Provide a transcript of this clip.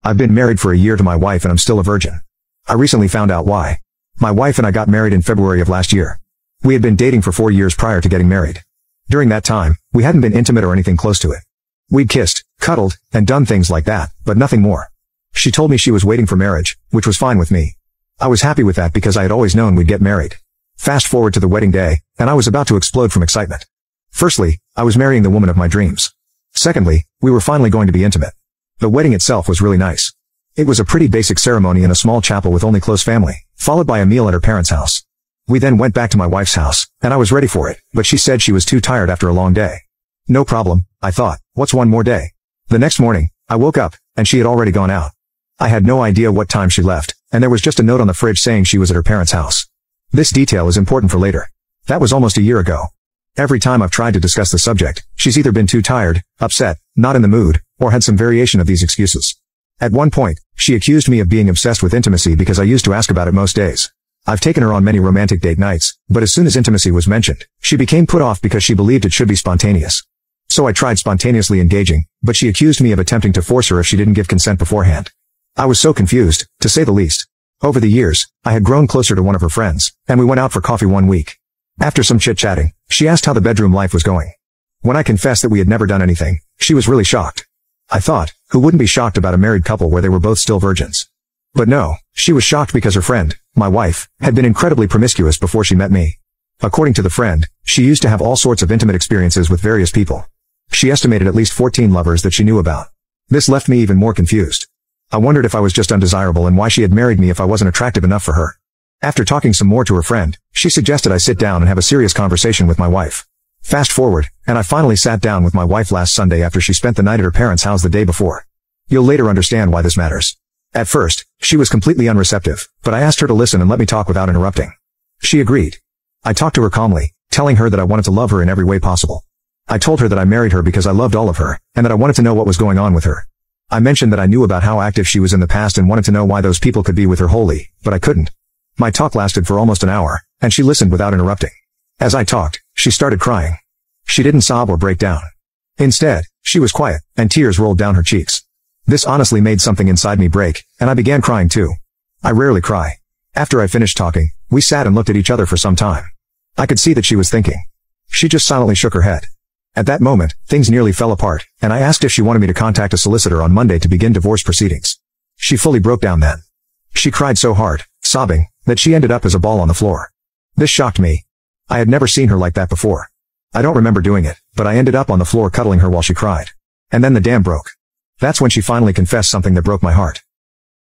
I've been married for a year to my wife and I'm still a virgin. I recently found out why. My wife and I got married in February of last year. We had been dating for 4 years prior to getting married. During that time, we hadn't been intimate or anything close to it. We'd kissed, cuddled, and done things like that, but nothing more. She told me she was waiting for marriage, which was fine with me. I was happy with that because I had always known we'd get married. Fast forward to the wedding day, and I was about to explode from excitement. Firstly, I was marrying the woman of my dreams. Secondly, we were finally going to be intimate. The wedding itself was really nice. It was a pretty basic ceremony in a small chapel with only close family, followed by a meal at her parents' house. We then went back to my wife's house, and I was ready for it, but she said she was too tired after a long day. No problem, I thought, what's one more day? The next morning, I woke up, and she had already gone out. I had no idea what time she left, and there was just a note on the fridge saying she was at her parents' house. This detail is important for later. That was almost a year ago. Every time I've tried to discuss the subject, she's either been too tired, upset, not in the mood, or had some variation of these excuses. At one point, she accused me of being obsessed with intimacy because I used to ask about it most days. I've taken her on many romantic date nights, but as soon as intimacy was mentioned, she became put off because she believed it should be spontaneous. So I tried spontaneously engaging, but she accused me of attempting to force her if she didn't give consent beforehand. I was so confused, to say the least. Over the years, I had grown closer to one of her friends, and we went out for coffee one week. After some chit-chatting, she asked how the bedroom life was going. When I confessed that we had never done anything, she was really shocked. I thought, who wouldn't be shocked about a married couple where they were both still virgins? But no, she was shocked because her friend, my wife, had been incredibly promiscuous before she met me. According to the friend, she used to have all sorts of intimate experiences with various people. She estimated at least 14 lovers that she knew about. This left me even more confused. I wondered if I was just undesirable and why she had married me if I wasn't attractive enough for her. After talking some more to her friend, she suggested I sit down and have a serious conversation with my wife. Fast forward, and I finally sat down with my wife last Sunday after she spent the night at her parents' house the day before. You'll later understand why this matters. At first, she was completely unreceptive, but I asked her to listen and let me talk without interrupting. She agreed. I talked to her calmly, telling her that I wanted to love her in every way possible. I told her that I married her because I loved all of her, and that I wanted to know what was going on with her. I mentioned that I knew about how active she was in the past and wanted to know why those people could be with her wholly, but I couldn't. My talk lasted for almost an hour, and she listened without interrupting. As I talked, she started crying. She didn't sob or break down. Instead, she was quiet, and tears rolled down her cheeks. This honestly made something inside me break, and I began crying too. I rarely cry. After I finished talking, we sat and looked at each other for some time. I could see that she was thinking. She just silently shook her head. At that moment, things nearly fell apart, and I asked if she wanted me to contact a solicitor on Monday to begin divorce proceedings. She fully broke down then. She cried so hard, sobbing, that she ended up as a ball on the floor. This shocked me. I had never seen her like that before. I don't remember doing it, but I ended up on the floor cuddling her while she cried. And then the dam broke. That's when she finally confessed something that broke my heart.